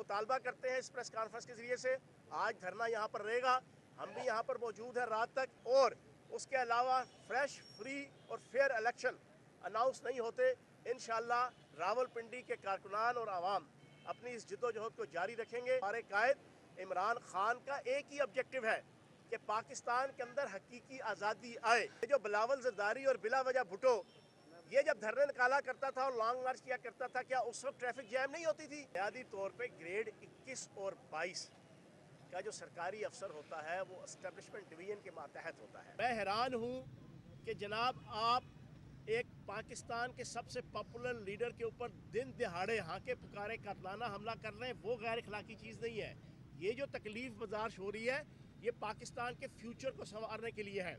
مطالبہ کرتے ہیں اس پریس کانفرنس کے ذریعے سے، آج دھرنا یہاں پر رہے گا، ہم بھی یہاں پر موجود ہیں رات تک، اور اس کے علاوہ فریش، فری اور فیئر الیکشن اناؤنس نہیں ہوتے انشاءاللہ راولپنڈی کے کارکنان اور عوام اپنی اس جد و جہد کو جاری رکھیں گے۔ ہمارے قائد عمران خان کا ایک ہی آبجیکٹو ہے کہ پاکستان کے اندر حقیقی آزادی آئے۔ یہ جو بلاول زرداری اور بلا وجہ بھٹو یہ جب دھرنے نکالا کرتا تھا اور لانگ مارچ کیا کرتا تھا، کیا اس وقت ٹریفک جیم نہیں ہوتی تھی؟ بنیادی طور پہ گریڈ 21 اور 22 کا جو سرکاری افسر ہوتا ہے وہ اسٹیبلشمنٹ ڈویژن کے ماتحت ہوتا ہے۔ میں حیران ہوں کہ جناب آپ ایک پاکستان کے سب سے پاپولر لیڈر کے اوپر دن دہاڑے ہانکے پکارے قاتلانہ حملہ کر رہے ہیں، وہ غیر اخلاقی چیز نہیں ہے۔ یہ جو تکلیف برداشت ہو رہی ہے یہ پاکستان کے فیوچر کو سنوارنے کے لیے ہے،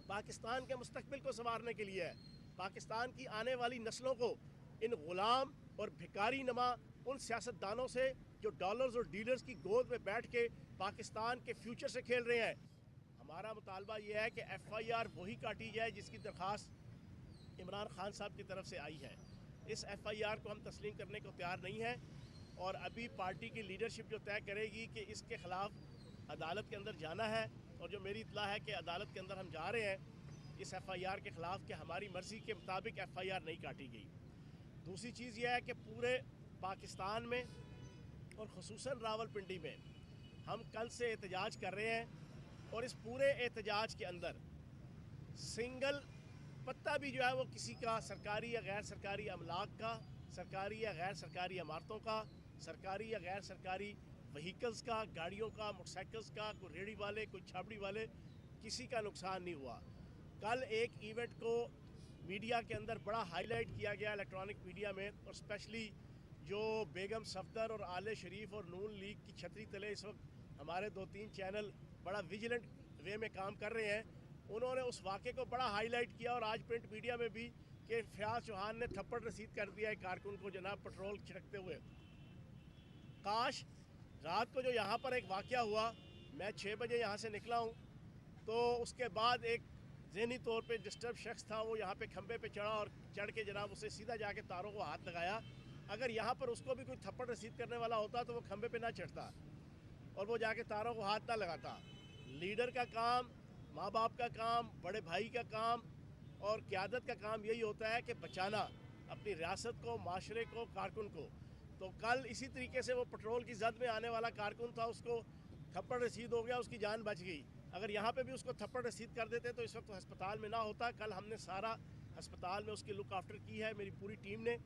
پاکستان کے مستقبل کو سنوارنے کے لیے ہے، پاکستان کی آنے والی نسلوں کو ان غلام اور بھکاری نما ان سیاستدانوں سے جو ڈالرز اور ڈیلرز کی گود میں بیٹھ کے پاکستان کے فیوچر سے کھیل رہے ہیں۔ ہمارا مطالبہ یہ ہے کہ ایف آئی آر وہی کاٹی جائے جس کی درخواست عمران خان صاحب کی طرف سے آئی ہے۔ اس ایف آئی آر کو ہم تسلیم کرنے کو تیار نہیں ہیں، اور ابھی پارٹی کی لیڈرشپ جو طے کرے گی کہ اس کے خلاف عدالت کے اندر جانا ہے، اور جو میری اطلاع ہے کہ عدالت کے اندر ہم جا رہے ہیں اس ایف آئی آر کے خلاف کہ ہماری مرضی کے مطابق ایف آئی آر نہیں کاٹی گئی۔ دوسری چیز یہ ہے کہ پورے پاکستان میں اور خصوصاً راولپنڈی میں ہم کل سے احتجاج کر رہے ہیں، اور اس پورے احتجاج کے اندر سنگل پتہ بھی جو ہے وہ کسی کا سرکاری یا غیر سرکاری املاک کا، سرکاری یا غیر سرکاری عمارتوں کا، سرکاری یا غیر سرکاری وہیکلز کا، گاڑیوں کا، موٹر سائیکلز کا، کوئی ریڑھی والے، کوئی چھابڑی والے، کسی کا نقصان نہیں ہوا۔ کل ایک ایونٹ کو میڈیا کے اندر بڑا ہائی لائٹ کیا گیا، الیکٹرانک میڈیا میں، اور اسپیشلی جو بیگم صفدر اور آل شریف اور نون لیگ کی چھتری تلے اس وقت ہمارے 2-3 چینل بڑا ویجیلنٹ وے میں کام کر رہے ہیں، انہوں نے اس واقعے کو بڑا ہائی لائٹ کیا، اور آج پرنٹ میڈیا میں بھی کہ فیاض چوہان نے تھپڑ رسید کر دیا ہے کارکن کو جناب پٹرول چھڑکتے ہوئے۔ کاش رات کو جو یہاں پر ایک واقعہ ہوا، میں 6 بجے یہاں سے نکلا ہوں، تو اس کے بعد ایک ذہنی طور پہ ڈسٹرب شخص تھا، وہ یہاں پہ کھمبے پہ چڑھا اور چڑھ کے جناب اسے سیدھا جا کے تاروں کو ہاتھ لگایا۔ اگر یہاں پر اس کو بھی کوئی تھپڑ رسید کرنے والا ہوتا تو وہ کھمبے پہ نہ چڑھتا اور وہ جا کے تاروں کو ہاتھ نہ لگاتا۔ لیڈر کا کام، ماں باپ کا کام، بڑے بھائی کا کام اور قیادت کا کام یہی ہوتا ہے کہ بچانا اپنی ریاست کو، معاشرے کو، کارکن کو۔ تو کل اسی طریقے سے وہ پٹرول کی زد میں آنے والا کارکن تھا، اس کو تھپڑ رسید ہو گیا، اس کی جان بچ گئی۔ اگر یہاں پہ بھی اس کو تھپڑ رسید کر دیتے تو اس وقت ہسپتال میں نہ ہوتا۔ کل ہم نے سارا ہسپتال میں اس کی لک آفٹر کی ہے، میری پوری ٹیم نے،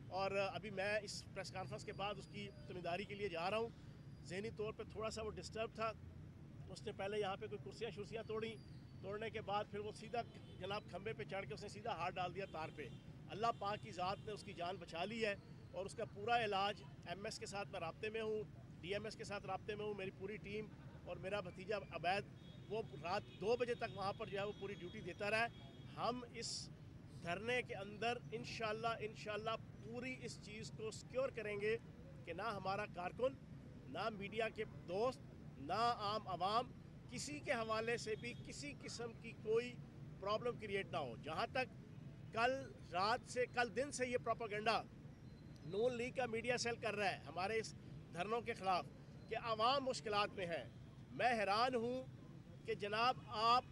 اور ابھی میں اس پریس کانفرنس کے بعد اس کی ذمہ داری کے لیے جا رہا ہوں۔ ذہنی طور پہ تھوڑا سا وہ ڈسٹرب تھا، اس نے پہلے یہاں پہ کوئی کرسیاں شرسیاں توڑنے کے بعد پھر وہ سیدھا جناب کھمبے پہ چڑھ کے اس نے سیدھا ہاتھ ڈال دیا تار پہ۔ اللہ پاک کی ذات نے اس کی جان بچا لی ہے، اور اس کا پورا علاج ایم ایس کے ساتھ میں رابطے میں ہوں، ڈی ایم ایس کے ساتھ رابطے میں ہوں، میری پوری ٹیم اور میرا بھتیجا عبید وہ رات 2 بجے تک وہاں پر جو ہے وہ پوری ڈیوٹی دیتا رہا ہے۔ ہم اس دھرنے کے اندر انشاءاللہ پوری اس چیز کو سیکیور کریں گے کہ نہ ہمارا کارکن، نہ میڈیا کے دوست، نہ عام عوام کسی کے حوالے سے بھی کسی قسم کی کوئی پرابلم کریٹ نہ ہو۔ جہاں تک کل دن سے یہ پروپیگنڈا نون لیگ کا میڈیا سیل کر رہا ہے ہمارے اس دھرنوں کے خلاف کہ عوام مشکلات میں ہے، میں حیران ہوں کہ جناب آپ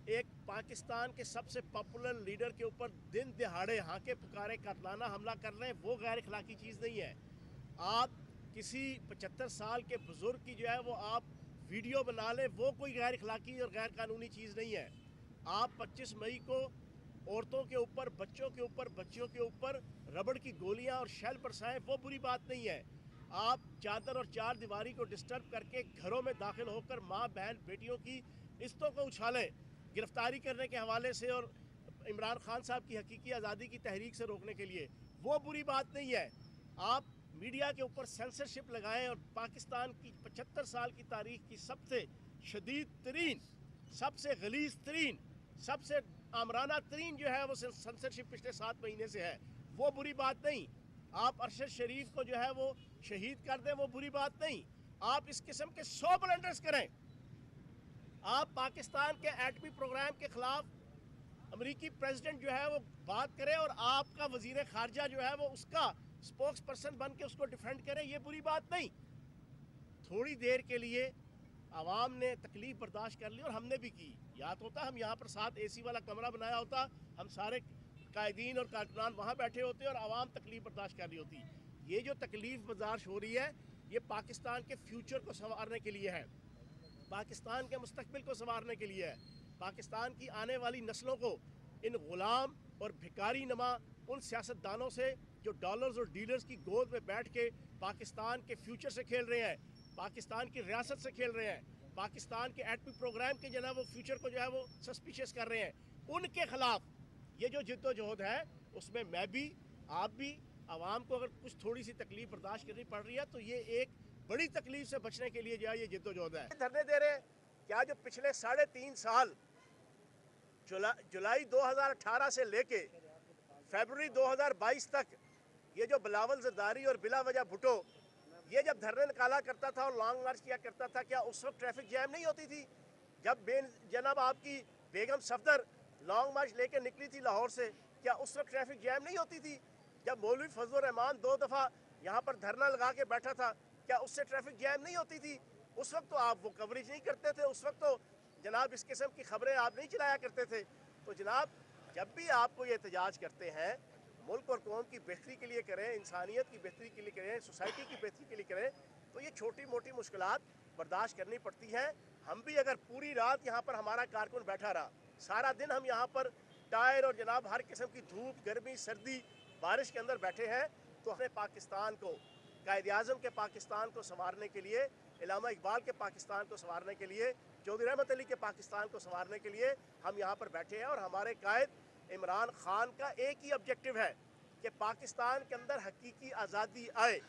ایک پاکستان کے سب سے پاپولر لیڈر کے اوپر دن دہاڑے ہانکے پکارے قاتلانہ حملہ کر رہے ہیں، وہ غیر اخلاقی چیز نہیں ہے۔ آپ کسی 75 سال کے بزرگ کی جو ہے وہ آپ ویڈیو بنا لیں، وہ کوئی غیر اخلاقی اور غیر قانونی چیز نہیں ہے۔ آپ 25 مئی کو عورتوں کے اوپر، بچوں کے اوپر، بچیوں کے اوپر ربڑ کی گولیاں اور شیل برسائیں، وہ بری بات نہیں ہے۔ آپ چادر اور چار دیواری کو ڈسٹرب کر کے گھروں میں داخل ہو کر ماں بہن بیٹیوں کی عزتوں کو اچھالیں گرفتاری کرنے کے حوالے سے اور عمران خان صاحب کی حقیقی آزادی کی تحریک سے روکنے کے لیے، وہ بری بات نہیں ہے۔ آپ میڈیا کے اوپر سینسرشپ لگائیں اور پاکستان کی 75 سال کی تاریخ کی سب سے شدید ترین، سب سے غلیظ ترین، سب سے آمرانہ ترین جو ہے وہ سینسرشپ پچھلے 7 مہینے سے ہے، وہ بری بات نہیں۔ آپ ارشد شریف کو جو ہے وہ شہید کر دیں، وہ بری بات نہیں۔ آپ اس قسم کے 100 بلنڈرز کریں، آپ پاکستان کے ایٹمی پروگرام کے خلاف امریکی پریزیڈنٹ جو ہے وہ بات کرے اور آپ کا وزیر خارجہ جو ہے وہ اس کا स्पोक्स पर्सन बन के उसको डिफेंड करें, ये बुरी बात नहीं। थोड़ी देर के लिए आवाम ने तकलीफ बर्दाश्त कर ली और हमने भी की। याद होता हम यहाँ पर साथ AC वाला कमरा बनाया होता, हम सारे कायदीन और कारकुनान वहाँ बैठे होते और आवाम तकलीफ बर्दाश्त कर रही होती। ये जो तकलीफ बर्दाश्त हो रही है ये पाकिस्तान के फ्यूचर को संवारने के लिए है, पाकिस्तान के मुस्तकबिल को संवारने के लिए है, पाकिस्तान की आने वाली नस्लों को इन गुलाम और भिखारी नमा उन सियासतदानों से जो डॉलर्स और डीलर्स की गोद में बैठ के पाकिस्तान के फ्यूचर से खेल रहे हैं, पाकिस्तान की रियासत से खेल रहे हैं, पाकिस्तान के एटमी प्रोग्राम के जो है वो फ्यूचर को जो है वो सस्पिशियस कर रहे हैं, उनके खिलाफ ये जो जिद्दोजहद है उसमें मैं भी, आप भी, आवाम को अगर कुछ थोड़ी सी तकलीफ बर्दाश्त करनी पड़ रही है तो ये एक बड़ी तकलीफ से बचने के लिए जो है ये जिद्दोजहद है। धरने दे रहे हैं क्या जो पिछले 3.5 साल जुलाई 2018 से लेके फरवरी 2022 तक ये जो बिलावल जरदारी और बिला वजह भुट्टो ये जब धरने निकाला करता था और लॉन्ग मार्च किया करता था, क्या उस वक्त ट्रैफिक जैम नहीं होती थी? जब जनाब आपकी बेगम सफदर लॉन्ग मार्च लेके निकली थी लाहौर से, क्या उस वक्त ट्रैफिक जैम नहीं होती थी? जब मौलवी फजल रहमान 2 दफ़ा यहाँ पर धरना लगा के बैठा था, क्या उससे ट्रैफिक जैम नहीं होती थी? उस वक्त तो आप वो कवरेज नहीं करते थे, उस वक्त तो जनाब इस किस्म की खबरें आप नहीं चलाया करते थे। तो जनाब जब भी आपको ये एहतजाज करते हैं मुल्क और कौम की बेहतरी के लिए करें, इंसानियत की बेहतरी के लिए करें, सोसाइटी की बेहतरी के लिए करें, तो ये छोटी मोटी मुश्किलात बर्दाश्त करनी पड़ती हैं। हम भी अगर पूरी रात यहाँ पर हमारा कारकुन बैठा रहा, सारा दिन हम यहाँ पर टायर और जनाब हर किस्म की धूप, गर्मी, सर्दी, बारिश के अंदर बैठे हैं, तो हमें पाकिस्तान को, कायद-ए-आज़म के पाकिस्तान को संवारने के लिए, इलामा इकबाल के पाकिस्तान को संवारने के लिए, चौधरी रहमत अली के पाकिस्तान को संवारने के लिए हम यहाँ पर बैठे हैं। और हमारे कायद इमरान खान का एक ही ऑब्जेक्टिव है कि पाकिस्तान के अंदर हकीकी आज़ादी आए,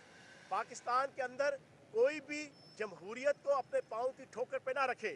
पाकिस्तान के अंदर कोई भी जमहूरियत को अपने पाँव की ठोकर पे ना रखे,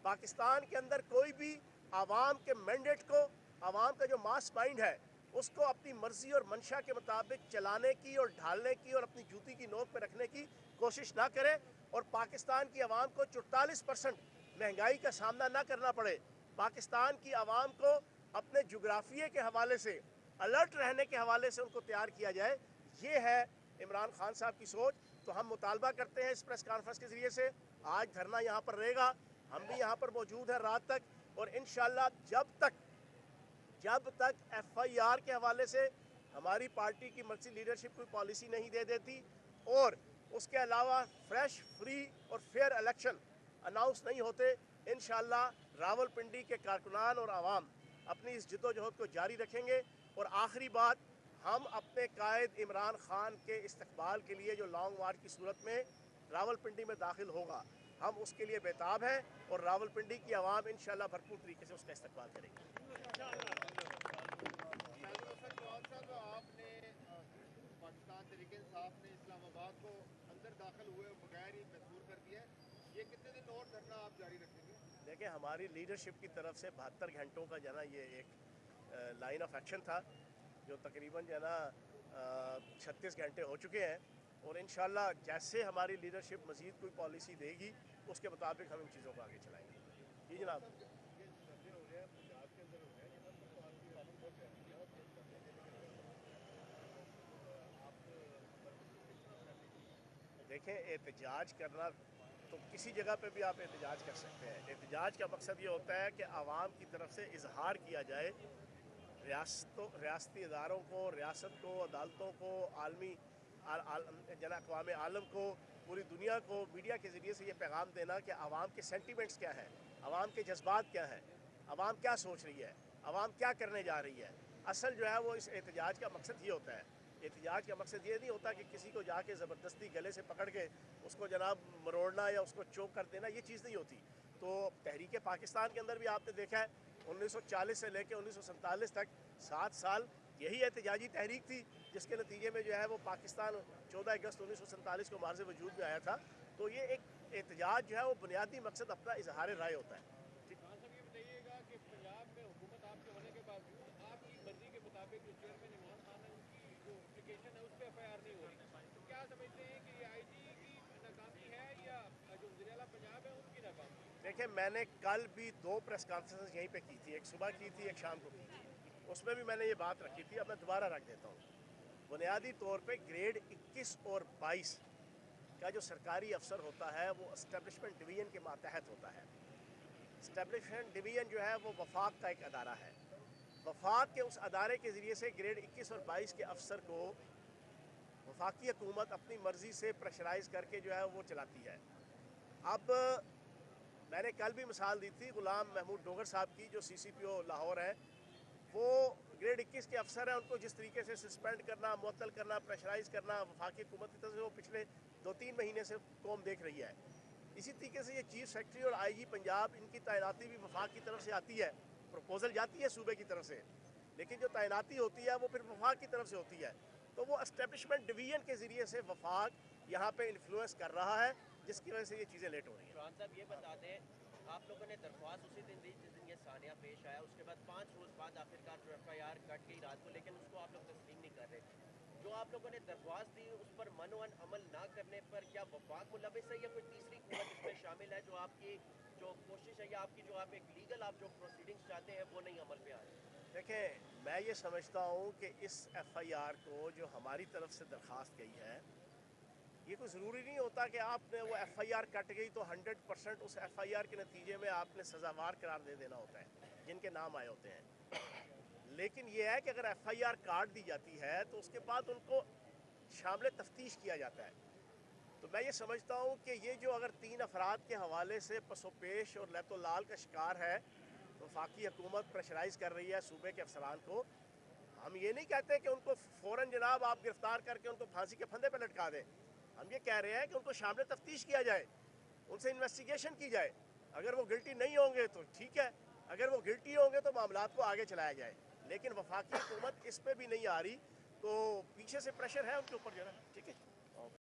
पाकिस्तान के अंदर कोई भी आवाम के मैंडेट को, आवाम का जो मास माइंड है उसको अपनी मर्जी और मंशा के मुताबिक चलाने की और ढालने की और अपनी जूती की नोक पे रखने की कोशिश ना करे, और पाकिस्तान की आवाम को 44% महंगाई का सामना ना करना पड़े, पाकिस्तान की आवाम को अपने जोग्राफिए के हवाले से, अलर्ट रहने के हवाले से उनको तैयार किया जाए। ये है इमरान खान साहब की सोच। तो हम मुतालबा करते हैं इस प्रेस कॉन्फ्रेंस के ज़रिए से, आज धरना यहाँ पर रहेगा, हम भी यहाँ पर मौजूद हैं रात तक, और इंशाअल्लाह जब तक FIR के हवाले से हमारी पार्टी की मर्सी लीडरशिप कोई पॉलिसी नहीं दे देती और उसके अलावा फ्रेश, फ्री और फेयर इलेक्शन अनाउंस नहीं होते, इंशाअल्लाह रावलपिंडी के कारकुनान और आवाम अपनी इस जिद्दोजहद को जारी रखेंगे। और आखिरी बात, हम अपने कायद इमरान खान के इस्तकबाल के लिए जो लॉन्ग मार्च की सूरत में रावलपिंडी में दाखिल होगा, हम उसके लिए बेताब हैं और रावलपिंडी की आवाम इंशाअल्लाह भरपूर तरीके से उसका इस्तकबाल करेगी। पाकिस्तान तहरीक इंसाफ ने इस्लामाबाद को अंदर दाखिल हुए बगैर ही मजबूर कर दिया है, ये कितने दिन और धरना आप जारी रखेंगे? देखिए, हमारी लीडरशिप की तरफ से 72 घंटों का जो है ना ये एक लाइन ऑफ एक्शन था, जो तकरीबन जो है ना 36 घंटे हो चुके हैं, और इंशाअल्लाह जैसे हमारी लीडरशिप मज़ीद कोई पॉलिसी देगी उसके मुताबिक हम इन चीज़ों को आगे चलाएंगे। जी जनाब। देखें, एहतजाज करना तो किसी जगह पे भी आप एहतजाज कर सकते हैं। एहतजाज का मकसद ये होता है कि आवाम की तरफ से इजहार किया जाए, रियासती इदारों को, रियासत को, अदालतों को, आलमी जना अक़वाम आलम को, पूरी दुनिया को मीडिया के ज़रिए से ये पैगाम देना कि आवाम के सेंटिमेंट्स क्या हैं, आवाम के जज्बात क्या हैं, आवाम क्या सोच रही है, आवाम क्या करने जा रही है। असल जो है वो इस एहतजाज का मकसद ये होता है। एहतजाज का मकसद ये नहीं होता कि किसी को जाके ज़बरदस्ती गले से पकड़ के उसको जनाब मरोड़ना या उसको चोक कर देना, ये चीज़ नहीं होती। तो तहरीक पाकिस्तान के अंदर भी आपने देखा है 1940 से लेकर 1947 तक 7 साल यही एहतजाजी तहरीक थी, जिसके नतीजे में जो है वो पाकिस्तान 14 अगस्त 1947 को मार्ज़ वजूद में आया था। तो ये एक एहतजाज जो है वो बुनियादी मकसद अपना इजहार राय होता है। ये बताइएगा कि पंजाब में हुकूमत आपके होने के बावजूद आपकी मर्जी के मुताबिक जो चेयरमैन इमरान खान है उनकी जो एप्लीकेशन है उस पर FIR नहीं हो रही, तो क्या समझते हैं कि ये IG की नाकामी है या जो वज़ीर-ए-आला पंजाब है उनकी नाकामी? देखिए, मैंने कल भी 2 प्रेस कॉन्फ्रेंस यहीं पे की थी, एक सुबह की थी, एक शाम को की थी, उसमें भी मैंने ये बात रखी थी, अब मैं दोबारा रख देता हूँ। बुनियादी तौर पे ग्रेड 21 और 22 का जो सरकारी अफसर होता है वो इस्टेब्लिशमेंट डिवीज़न के मातहत होता है। इस्टेब्लिशमेंट डिवीज़न जो है वो वफाक का एक अदारा है। वफाक के उस अदारे के ज़रिए से ग्रेड 21 और 22 के अफसर को वफाकी हुकूमत अपनी मर्ज़ी से प्रेशराइज़ करके जो है वो चलाती है। अब मैंने कल भी मिसाल दी थी गुलाम महमूद डोगर साहब की, जो CCPO लाहौर है, वो ग्रेड 21 के अफसर हैं, उनको जिस तरीके से सस्पेंड करना, मुअत्तल करना, प्रेशराइज़ करना वफाकी हुकूमत की तरफ से वो पिछले 2-3 महीने से कौम देख रही है। इसी तरीके से ये चीफ सेक्रेटरी और IG पंजाब, इनकी तैनाती भी वफाक की तरफ से आती है, प्रपोजल जाती है सूबे की तरफ से, लेकिन जो तैनाती होती है वो फिर वफाक की तरफ से होती है। तो वो एस्टेब्लिशमेंट डिवीज़न के ज़रिए से वफाक यहाँ पे इन्फ्लुएंस कर रहा है, जिसकी वजह से ये चीज़ें लेट हो रही हैं। चौहान साहब ये बता दें, आप लोगों ने दरख्वास्त उसी दिन दी जिस दिन ये सानिया पेश आया, उसके बाद 5 रोज़ बाद आखिरकार जो FIR कट गई रात को, लेकिन उसको आप लोग तस्लीम नहीं कर रहे। जो आप लोगों ने दरख्वास्त दी उस पर मनोअन अमल ना करने पर क्या वफाक मुलविस है या कोई तीसरी कुव्वत इसमें शामिल है, जो आपकी जो कोशिश है या आपकी जो आप एक लीगल आप जो प्रोसीडिंग्स चाहते हैं वो नहीं अमल पे आ रही? देखें, मैं ये समझता हूँ कि इस FIR को जो हमारी तरफ से दरख्वास्त गई है, ये कोई ज़रूरी नहीं होता कि आपने वो FIR कट गई तो 100% उस FIR के नतीजे में आपने सज़ावार करार दे देना होता है जिनके नाम आए होते हैं। लेकिन ये है कि अगर FIR काट दी जाती है तो उसके बाद उनको शामिल तफ्तीश किया जाता है। तो मैं ये समझता हूँ कि ये जो अगर 3 अफराद के हवाले से पसोपेश और लैतो लाल का शिकार है, वफाकी हुकूमत प्रेशराइज़ कर रही है सूबे के अफसरान को, हम ये नहीं कहते कि उनको फ़ौरन जनाब आप गिरफ़्तार करके उनको फांसी के फंदे पर लटका दें। हम ये कह रहे हैं कि उनको शामिल तफ्तीश किया जाए, उनसे इन्वेस्टिगेशन की जाए। अगर वो गिल्टी नहीं होंगे तो ठीक है, अगर वो गिल्टी होंगे तो मामलात को आगे चलाया जाए। लेकिन वफाकी हुकूमत इस पे भी नहीं आ रही, तो पीछे से प्रेशर है उनके ऊपर जो है, ठीक है।